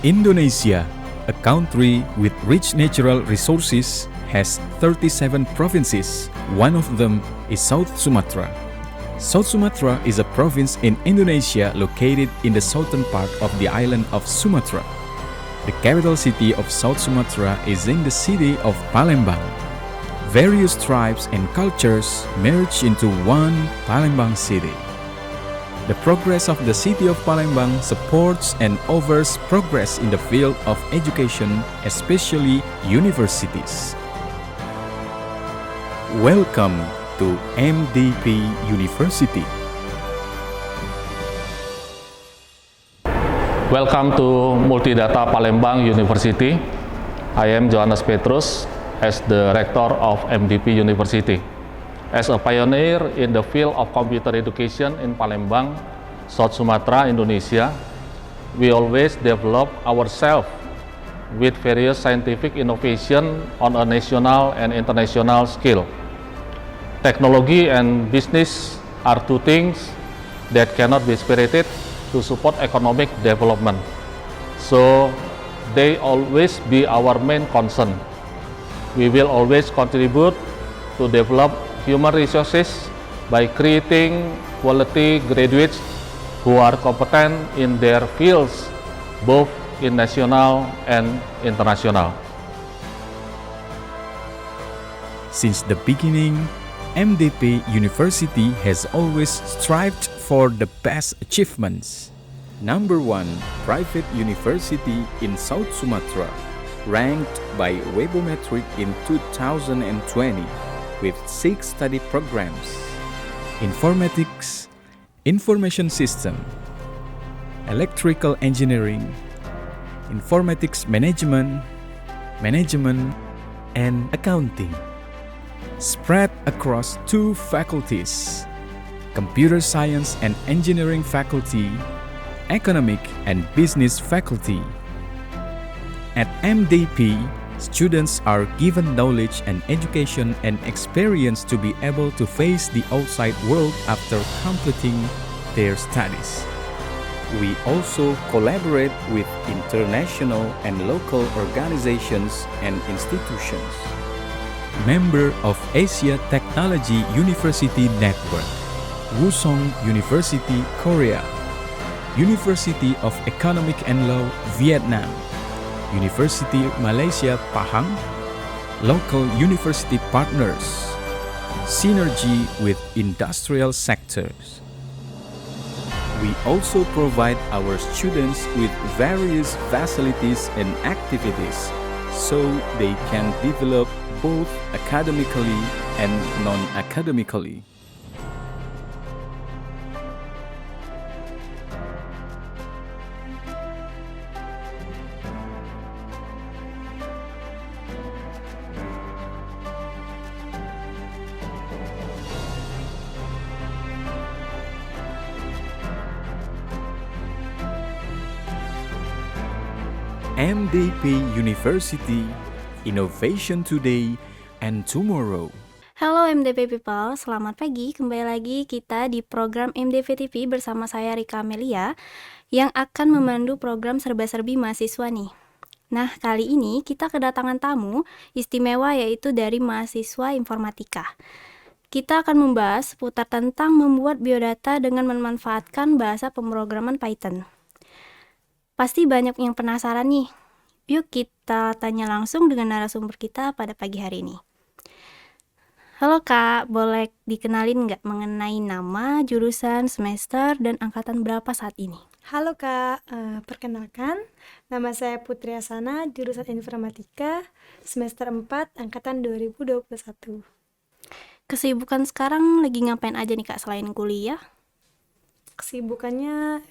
Indonesia, a country with rich natural resources, has 37 provinces. One of them is South Sumatra. South Sumatra is a province in Indonesia located in the southern part of the island of Sumatra. The capital city of South Sumatra is in the city of Palembang. Various tribes and cultures merge into one Palembang city. The progress of the city of Palembang supports and offers progress in the field of education, especially universities. Welcome to MDP University. Welcome to Multidata Palembang University. I am Johannes Petrus as the Rector of MDP University. As a pioneer in the field of computer education in Palembang, South Sumatra, Indonesia, we always develop ourselves with various scientific innovation on a national and international scale. Technology and business are two things that cannot be separated to support economic development. So they always be our main concern. We will always contribute to develop human resources by creating quality graduates who are competent in their fields, both in national and international. Since the beginning, MDP University has always strived for the best achievements. Number 1 private university in South Sumatra, ranked by Webometric in 2020 with 6 study programs: informatics, information system, electrical engineering, informatics management, and accounting. Spread across 2 faculties: computer science and engineering faculty, economic and business faculty. At MDP, students are given knowledge and education and experience to be able to face the outside world after completing their studies. We also collaborate with international and local organizations and institutions. Member of Asia Technology University Network, Wusong University, Korea, University of Economic and Law, Vietnam, University Malaysia Pahang, local university partners, synergy with industrial sectors. We also provide our students with various facilities and activities so they can develop both academically and non-academically. MDP University, Innovation Today and Tomorrow. Halo MDP People, selamat pagi. Kembali lagi kita di program MDP TV bersama saya Rika Amelia yang akan memandu program serba-serbi mahasiswa nih. Nah, kali ini kita kedatangan tamu istimewa yaitu dari mahasiswa informatika. Kita akan membahas seputar tentang membuat biodata dengan memanfaatkan bahasa pemrograman Python. Pasti banyak yang penasaran nih. Yuk kita tanya langsung dengan narasumber kita pada pagi hari ini. Halo Kak, boleh dikenalin nggak mengenai nama, jurusan, semester, dan angkatan berapa saat ini? Halo Kak, perkenalkan, nama saya Putri Asana, jurusan Informatika, semester 4, angkatan 2021. Kesibukan sekarang lagi ngapain aja nih Kak selain kuliah? Kesibukannya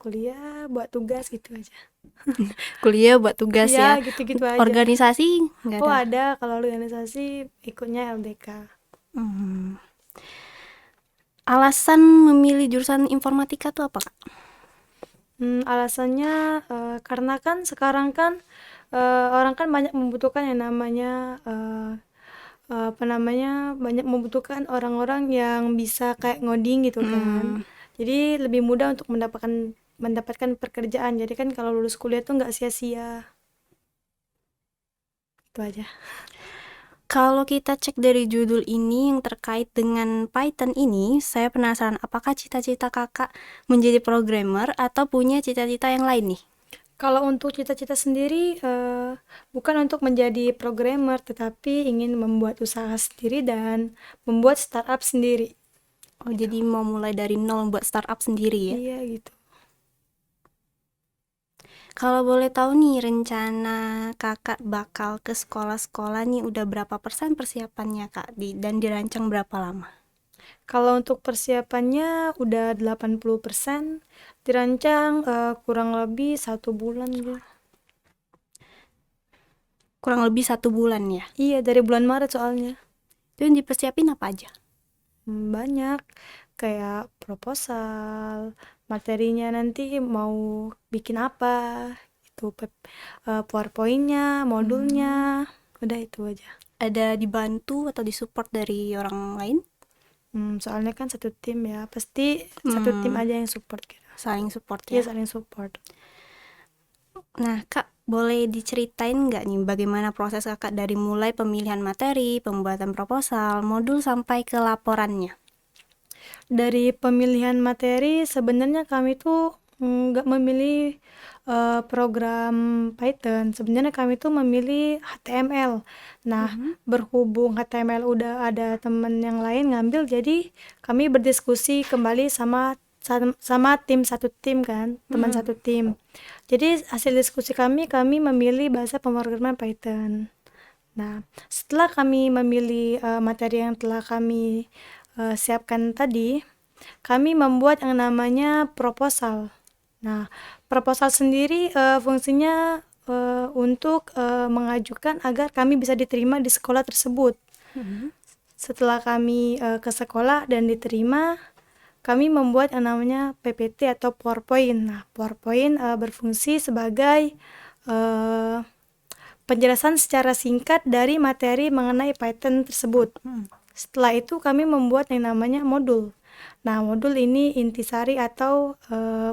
kuliah, buat tugas gitu aja. Kuliah buat tugas ya? Gitu-gitu aja. Organisasi nggak ada? Oh ada, kalau organisasi ikutnya LDK. Alasan memilih jurusan informatika tuh apa Kak? Alasannya karena kan sekarang kan orang kan banyak membutuhkan yang namanya banyak membutuhkan orang-orang yang bisa kayak ngoding gitu kan. Jadi lebih mudah untuk mendapatkan pekerjaan. Jadi kan kalau lulus kuliah tuh nggak sia-sia. Itu aja. Kalau kita cek dari judul ini yang terkait dengan Python ini, saya penasaran apakah cita-cita kakak menjadi programmer atau punya cita-cita yang lain nih? Kalau untuk cita-cita sendiri, bukan untuk menjadi programmer, tetapi ingin membuat usaha sendiri dan membuat startup sendiri. Oh, jadi mau mulai dari nol buat startup sendiri ya? Iya gitu. Kalau boleh tahu nih rencana kakak bakal ke sekolah-sekolah nih udah berapa persen persiapannya kak dan dirancang berapa lama? Kalau untuk persiapannya udah 80%, dirancang kurang lebih 1 bulan gitu. Kurang lebih 1 bulan ya? Iya, dari bulan Maret soalnya. Itu yang dipersiapin apa aja? Banyak, kayak proposal, materinya nanti mau bikin apa, itu PowerPoint-nya, modulnya, udah itu aja. Ada dibantu atau disupport dari orang lain? Soalnya kan satu tim ya, pasti satu tim aja yang support gitu. Saling support Iya, ya? saling support. Nah kak, boleh diceritain nggak nih bagaimana proses kakak dari mulai pemilihan materi, pembuatan proposal, modul sampai ke laporannya? Dari pemilihan materi sebenarnya kami tuh nggak memilih program Python. Sebenarnya kami tuh memilih HTML. Nah, berhubung HTML udah ada teman yang lain ngambil, jadi kami berdiskusi kembali sama tim, satu tim kan, teman satu tim. Jadi hasil diskusi kami memilih bahasa pemrograman Python. Nah, setelah kami memilih materi yang telah kami siapkan tadi, kami membuat yang namanya proposal. Nah, proposal sendiri fungsinya untuk mengajukan agar kami bisa diterima di sekolah tersebut. Setelah kami ke sekolah dan diterima, kami membuat yang namanya PPT atau PowerPoint. Nah, PowerPoint berfungsi sebagai penjelasan secara singkat dari materi mengenai Python tersebut. Setelah itu kami membuat yang namanya modul. Nah, modul ini intisari atau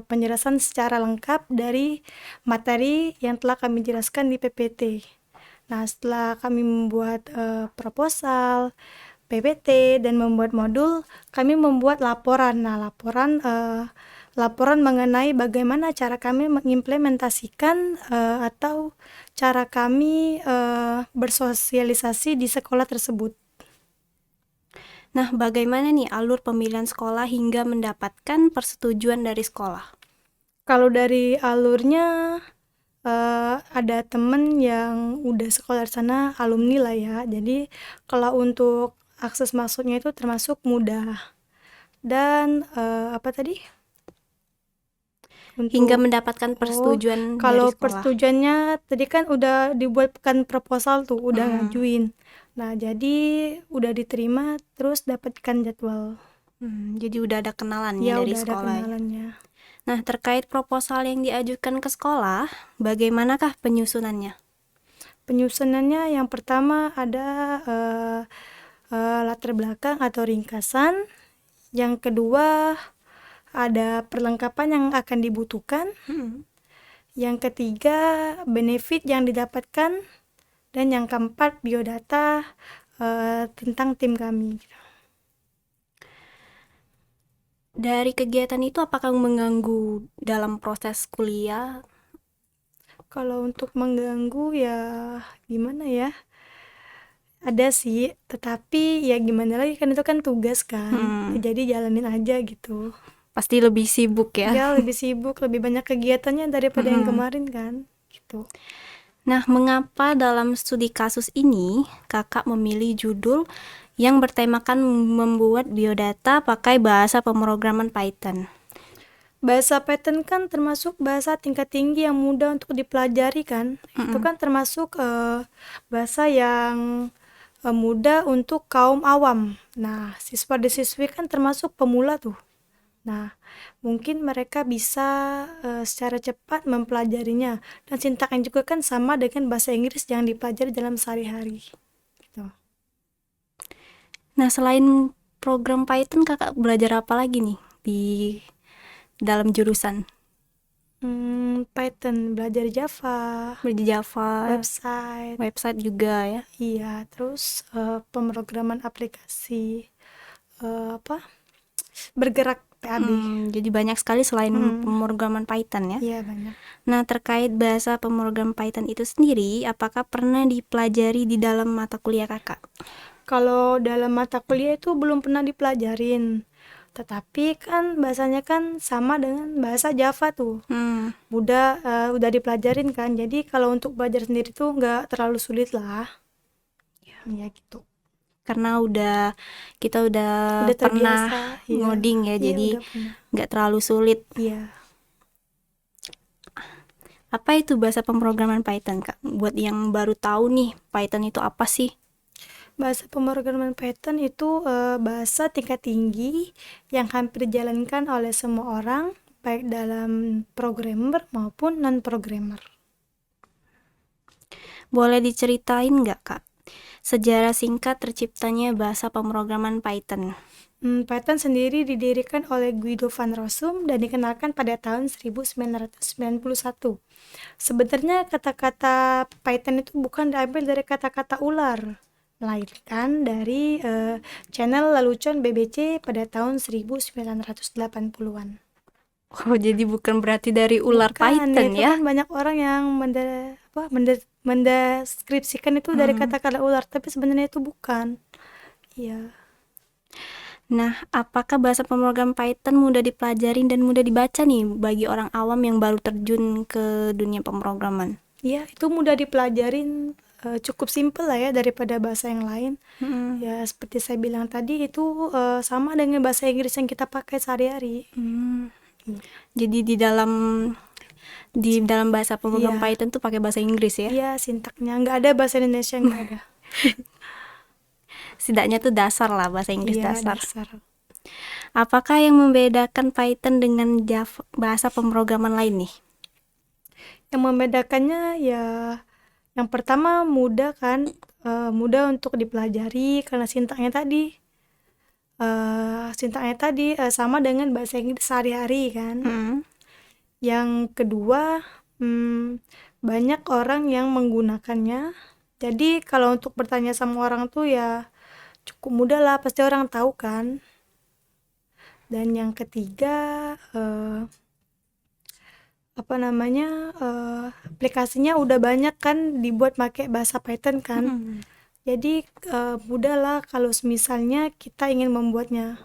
penjelasan secara lengkap dari materi yang telah kami jelaskan di PPT. Nah, setelah kami membuat proposal, PPT, dan membuat modul, kami membuat laporan. Nah, laporan mengenai bagaimana cara kami mengimplementasikan atau cara kami bersosialisasi di sekolah tersebut. Nah, bagaimana nih alur pemilihan sekolah hingga mendapatkan persetujuan dari sekolah? Kalau dari alurnya, ada temen yang udah sekolah di sana, alumni lah ya. Jadi kalau untuk akses masuknya itu termasuk mudah. Dan apa tadi? Hingga mendapatkan persetujuan dari Kalau sekolah. persetujuannya tadi kan udah dibuatkan proposal tuh, udah ngajuin. Nah, jadi udah diterima, terus dapatkan jadwal. Jadi udah ada kenalannya Ya, dari udah ada sekolah. kenalannya. Nah, terkait proposal yang diajukan ke sekolah, bagaimanakah penyusunannya? Penyusunannya yang pertama ada latar belakang atau ringkasan. Yang kedua ada perlengkapan yang akan dibutuhkan. Yang ketiga benefit yang didapatkan. Dan yang keempat biodata tentang tim kami. Dari kegiatan itu apakah mengganggu dalam proses kuliah? Kalau untuk mengganggu ya gimana ya? Ada sih, tetapi ya gimana lagi, kan itu kan tugas kan. Jadi jalanin aja gitu. Pasti lebih sibuk ya? Ya, lebih sibuk, lebih banyak kegiatannya daripada yang kemarin kan. Gitu. Nah, mengapa dalam studi kasus ini kakak memilih judul yang bertemakan membuat biodata pakai bahasa pemrograman Python? Bahasa Python kan termasuk bahasa tingkat tinggi yang mudah untuk dipelajari kan. Itu kan termasuk bahasa yang mudah untuk kaum awam. Nah, siswa dan siswi kan termasuk pemula tuh. Nah, mungkin mereka bisa secara cepat mempelajarinya. Dan sintaknya juga kan sama dengan bahasa Inggris yang dipelajari dalam sehari-hari. Gitu. Nah, selain program Python, kakak belajar apa lagi nih di dalam jurusan? Python, belajar Java, Java, website juga ya. iya, terus pemrograman aplikasi bergerak PAB. Jadi banyak sekali selain pemrograman Python ya. Iya, banyak. Nah, terkait bahasa pemrograman Python itu sendiri, apakah pernah dipelajari di dalam mata kuliah Kakak? Kalau dalam mata kuliah itu belum pernah dipelajarin, tetapi kan bahasanya kan sama dengan bahasa Java tuh. Udah dipelajarin kan, jadi kalau untuk belajar sendiri tuh nggak terlalu sulit lah. Ya gitu. Karena kita udah pernah terbiasa, iya. ngoding ya, Iya, jadi udah pernah. nggak terlalu sulit. Iya. Apa itu bahasa pemrograman Python, Kak? Buat yang baru tahu nih, Python itu apa sih? Bahasa pemrograman Python itu bahasa tingkat tinggi yang hampir dijalankan oleh semua orang, baik dalam programmer maupun non-programmer. Boleh diceritain nggak, Kak, sejarah singkat terciptanya bahasa pemrograman Python? Python sendiri didirikan oleh Guido van Rossum dan dikenalkan pada tahun 1991. Sebenarnya kata-kata Python itu bukan diambil dari kata-kata ular, melainkan dari channel lelucon BBC pada tahun 1980-an. Oh, jadi bukan berarti dari ular Python itu ya? kan banyak orang yang mendeskripsikan itu dari kata-kata ular, tapi sebenarnya itu bukan. Iya. Nah, apakah bahasa pemrograman Python mudah dipelajarin dan mudah dibaca nih bagi orang awam yang baru terjun ke dunia pemrograman? Iya, itu mudah dipelajarin, cukup simpel lah ya daripada bahasa yang lain. Ya seperti saya bilang tadi itu sama dengan bahasa Inggris yang kita pakai sehari-hari. Jadi di dalam bahasa pemrograman Iya. Python tuh pakai bahasa Inggris ya? Iya, sintaknya nggak ada bahasa Indonesia, nggak ada. Setidaknya tuh dasar lah, bahasa Inggris Iya, dasar. dasar. Apakah yang membedakan Python dengan Java, bahasa pemrograman lain nih? Yang membedakannya ya yang pertama mudah kan, mudah untuk dipelajari karena sintaknya tadi sama dengan bahasa Inggris sehari-hari kan. Yang kedua, banyak orang yang menggunakannya. Jadi kalau untuk bertanya sama orang tuh ya cukup mudah lah, pasti orang tahu kan. Dan yang ketiga, aplikasinya udah banyak kan dibuat pakai bahasa Python kan. Jadi mudah lah kalau misalnya kita ingin membuatnya.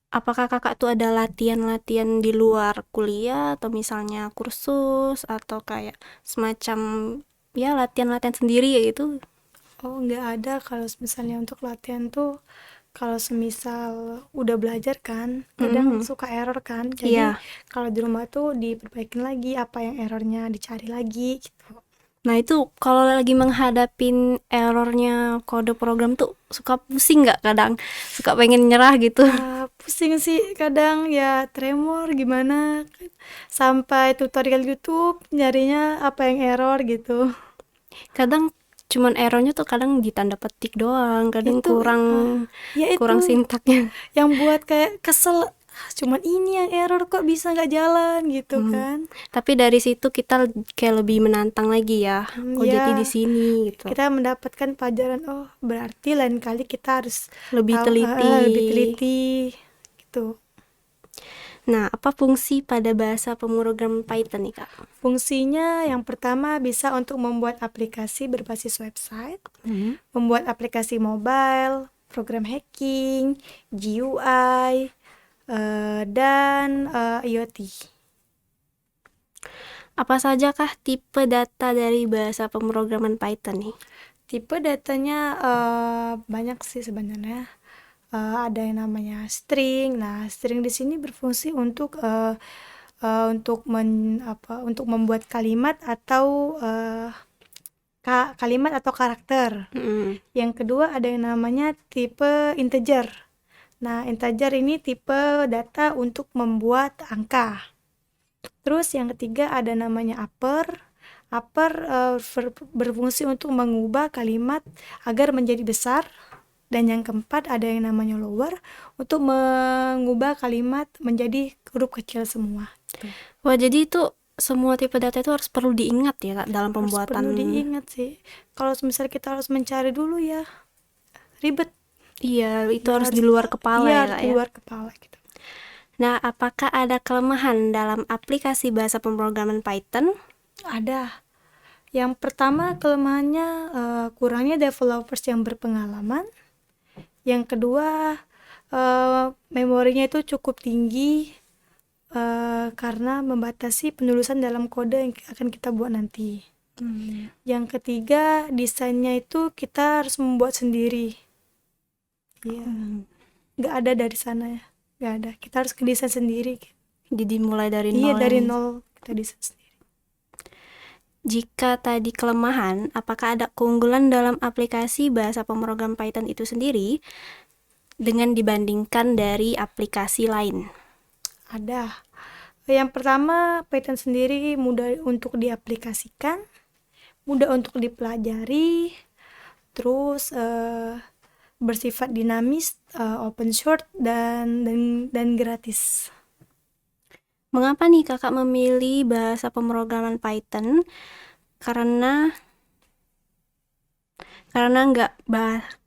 Apakah kakak tuh ada latihan-latihan di luar kuliah atau misalnya kursus atau kayak semacam ya latihan-latihan sendiri ya gitu? Oh, nggak ada. Kalau misalnya untuk latihan tuh, kalau semisal udah belajar kan, kadang suka error kan. Jadi Iya. kalau di rumah tuh diperbaikin lagi apa yang errornya, dicari lagi gitu. Nah itu kalau lagi menghadapin errornya kode program tuh suka pusing nggak kadang? Suka pengen nyerah gitu? Pusing sih kadang, ya tremor gimana. Sampai tutorial YouTube nyarinya apa yang error gitu. Kadang cuman errornya tuh kadang ditanda petik doang, kadang Itu, kurang sintaknya. Yang buat kayak kesel, cuman ini yang error kok bisa nggak jalan gitu kan. Tapi dari situ kita kayak lebih menantang lagi ya. Oh ya. jadi di sini gitu. Kita mendapatkan pelajaran, oh berarti lain kali kita harus Lebih teliti. lebih teliti gitu. Nah, apa fungsi pada bahasa pemrograman Python nih, Kak? Fungsinya yang pertama bisa untuk membuat aplikasi berbasis website, membuat aplikasi mobile, program hacking, GUI, dan IoT. Apa saja kah tipe data dari bahasa pemrograman Python nih? Tipe datanya banyak sih sebenarnya. Ada yang namanya string. Nah, string di sini berfungsi untuk membuat kalimat atau karakter. Yang kedua ada yang namanya tipe integer. Nah, integer ini tipe data untuk membuat angka. Terus yang ketiga ada namanya upper. Upper berfungsi untuk mengubah kalimat agar menjadi besar. dan yang keempat ada yang namanya lower untuk mengubah kalimat menjadi huruf kecil semua. Gitu. Wah, jadi itu semua tipe data itu harus perlu diingat ya Kak dalam Harus pembuatan. perlu diingat sih. Kalau misalnya kita harus mencari dulu ya ribet. Iya, itu Ya, harus di luar kepala iya, ya harus Kak di ya. luar kepala gitu. Nah, apakah ada kelemahan dalam aplikasi bahasa pemrograman Python? Ada. Yang pertama kelemahannya kurangnya developers yang berpengalaman. Yang kedua memorinya itu cukup tinggi karena membatasi penulisan dalam kode yang akan kita buat nanti. Yang ketiga desainnya itu kita harus membuat sendiri. Iya. Nggak ada dari sana ya. Nggak ada. Kita harus desain sendiri. Jadi mulai dari Iya, nol. dari yang- nol kita desain sendiri. Jika tadi kelemahan, apakah ada keunggulan dalam aplikasi bahasa pemrogram Python itu sendiri dengan dibandingkan dari aplikasi lain? Ada. Yang pertama, Python sendiri mudah untuk diaplikasikan, mudah untuk dipelajari, terus bersifat dinamis, open source dan gratis. Mengapa nih Kakak memilih bahasa pemrograman Python?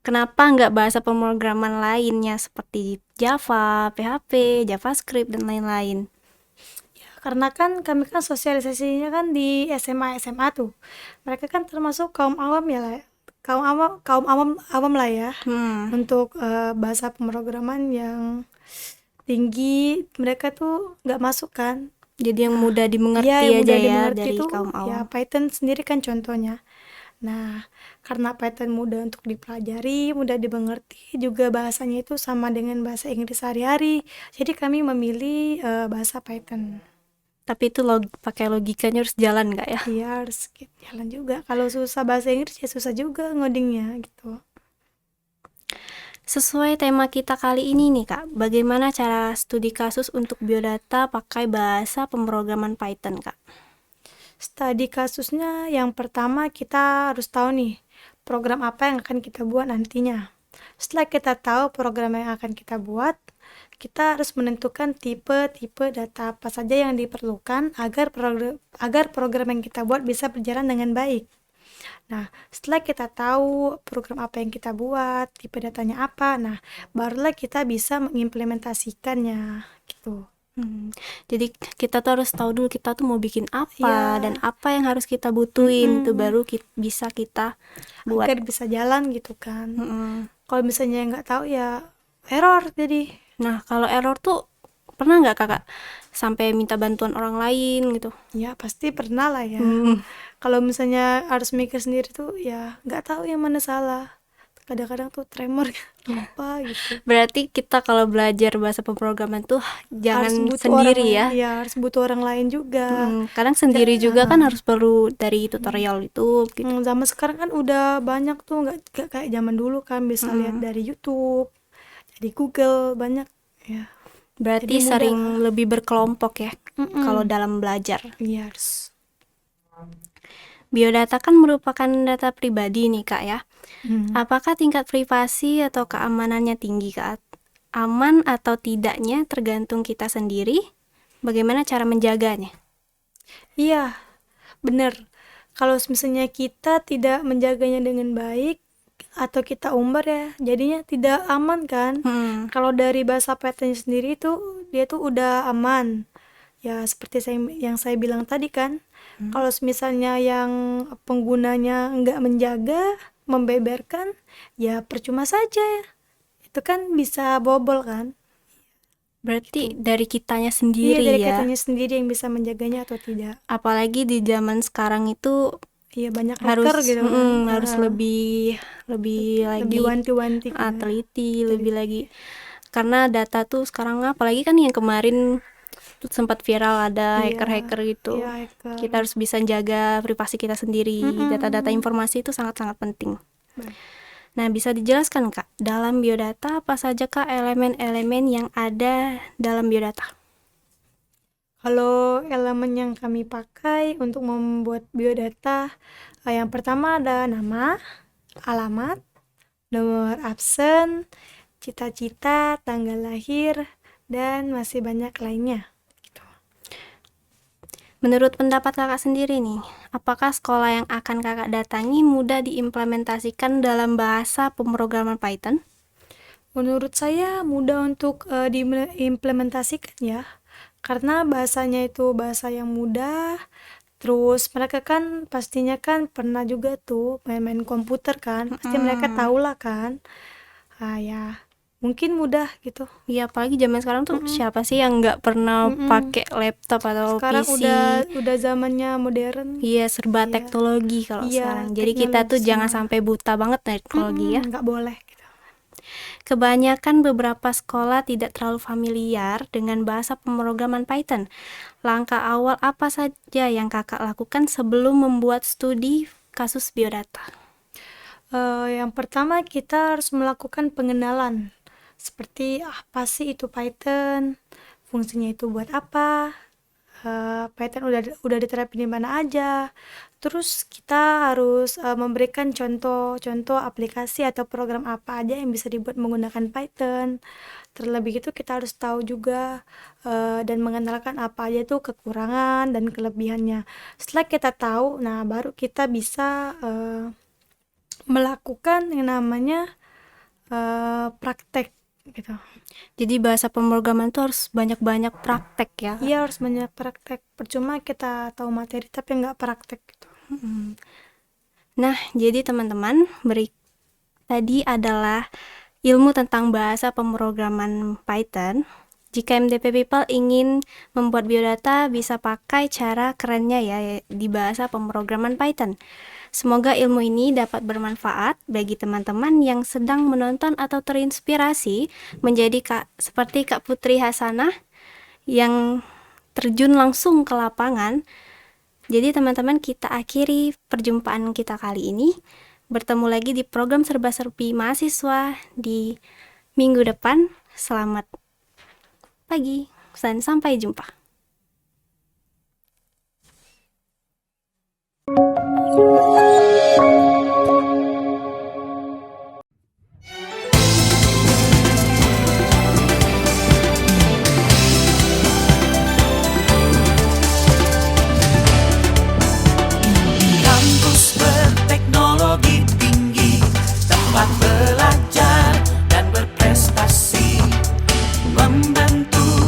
Kenapa nggak bahasa pemrograman lainnya seperti Java, PHP, JavaScript dan lain-lain? Karena kan kami kan sosialisasinya kan di SMA tuh. Mereka kan termasuk kaum awam ya lah. Kaum awam lah ya. Untuk bahasa pemrograman yang tinggi mereka tuh nggak masuk kan. Jadi yang mudah dimengerti Iya, yang aja mudah ya dimengerti dari tuh kaum awam. ya Python sendiri kan contohnya. Nah, karena Python mudah untuk dipelajari, mudah dimengerti, juga bahasanya itu sama dengan bahasa Inggris sehari-hari. Jadi kami memilih bahasa Python. Tapi itu pakai logikanya harus jalan nggak ya? Iya, harus jalan juga. Kalau susah bahasa Inggris ya susah juga ngodingnya gitu. Sesuai tema kita kali ini nih Kak, bagaimana cara studi kasus untuk biodata pakai bahasa pemrograman Python Kak? Studi kasusnya yang pertama kita harus tahu nih program apa yang akan kita buat nantinya. Setelah kita tahu program yang akan kita buat, kita harus menentukan tipe-tipe data apa saja yang diperlukan agar program yang kita buat bisa berjalan dengan baik. Nah, setelah kita tahu program apa yang kita buat, tipe datanya apa, nah barulah kita bisa mengimplementasikannya gitu. Jadi kita tuh harus tahu dulu kita tuh mau bikin apa Iya. dan apa yang harus kita butuhin itu baru bisa kita buat. Agar bisa jalan gitu kan. Kalau misalnya nggak tahu ya error jadi. Nah, kalau error tuh pernah nggak Kakak sampai minta bantuan orang lain gitu? Ya pasti pernah lah ya. Kalau misalnya harus mikir sendiri tuh ya nggak tahu yang mana salah. Kadang-kadang tuh tremor apa gitu. Berarti kita kalau belajar bahasa pemrograman tuh jangan Harus butuh sendiri orang ya. lain, ya harus butuh orang lain juga. Kadang sendiri juga kan harus perlu dari tutorial YouTube gitu. Zaman sekarang kan udah banyak tuh nggak kayak zaman dulu kan bisa lihat dari YouTube, dari Google banyak ya. Berarti Jadi mudah. sering lebih berkelompok ya kalau dalam belajar. Iya harus. Biodata kan merupakan data pribadi nih Kak ya. Apakah tingkat privasi atau keamanannya tinggi Kak? Aman atau tidaknya tergantung kita sendiri. Bagaimana cara menjaganya? Iya, bener. Kalau misalnya kita tidak menjaganya dengan baik atau kita umbar ya, jadinya tidak aman kan. Kalau dari bahasa Python sendiri tuh dia tuh udah aman. Ya seperti yang saya bilang tadi kan. Kalau misalnya yang penggunanya nggak menjaga, membeberkan, ya percuma saja ya. Itu kan bisa bobol kan. Berarti dari kitanya sendiri Iya, dari ya. kitanya sendiri yang bisa menjaganya atau tidak. Apalagi di zaman sekarang itu Iya, banyak harus hacker gitu kan. harus lebih lagi Lebih wanti-wanti gitu. teliti, lebih lagi karena data tuh sekarang apalagi kan yang kemarin tuh sempat viral ada Iya, hacker-hacker gitu. iya, hacker. Kita harus bisa jaga privasi kita sendiri. Data-data informasi itu sangat-sangat penting. Baik. Nah, bisa dijelaskan Kak, dalam biodata apa saja Kak elemen-elemen yang ada dalam biodata? Kalau elemen yang kami pakai untuk membuat biodata, yang pertama ada nama, alamat, nomor absen, cita-cita, tanggal lahir, dan masih banyak lainnya. Menurut pendapat kakak sendiri nih, apakah sekolah yang akan kakak datangi mudah diimplementasikan dalam bahasa pemrograman Python? Menurut saya mudah untuk diimplementasikan ya, karena bahasanya itu bahasa yang mudah. Terus mereka kan pastinya kan pernah juga tuh main-main komputer kan, pasti mereka tahu lah kan. Ya mungkin mudah gitu. Ya apalagi zaman sekarang tuh siapa sih yang nggak pernah pakai laptop atau Sekarang PC? udah zamannya modern. Iya serba Iya. teknologi kalau Iya, sekarang. Jadi kita tuh teknologi jangan semua. sampai buta banget dari teknologi ya. Nggak boleh gitu. Kebanyakan beberapa sekolah tidak terlalu familiar dengan bahasa pemrograman Python. Langkah awal apa saja yang kakak lakukan sebelum membuat studi kasus biodata? Yang pertama kita harus melakukan pengenalan. Seperti apa sih itu Python? Fungsinya itu buat apa? Python udah diterapin di mana aja. Terus kita harus memberikan contoh-contoh aplikasi atau program apa aja yang bisa dibuat menggunakan Python. Terlebih itu kita harus tahu juga dan mengenalkan apa aja tuh kekurangan dan kelebihannya. Setelah kita tahu, nah baru kita bisa melakukan yang namanya praktek gitu. Jadi bahasa pemrograman itu harus banyak-banyak praktek ya. Iya harus banyak praktek. Percuma kita tahu materi tapi nggak praktek gitu. Nah, jadi teman-teman, tadi adalah ilmu tentang bahasa pemrograman Python. Jika MDP People ingin membuat biodata, bisa pakai cara kerennya ya di bahasa pemrograman Python. Semoga ilmu ini dapat bermanfaat bagi teman-teman yang sedang menonton atau terinspirasi menjadi seperti Kak Putri Hasanah yang terjun langsung ke lapangan. Jadi teman-teman, kita akhiri perjumpaan kita kali ini. Bertemu lagi di program serba-serbi mahasiswa di minggu depan. Selamat pagi dan sampai jumpa. Kampus berteknologi tinggi, tempat belajar dan berprestasi, membantu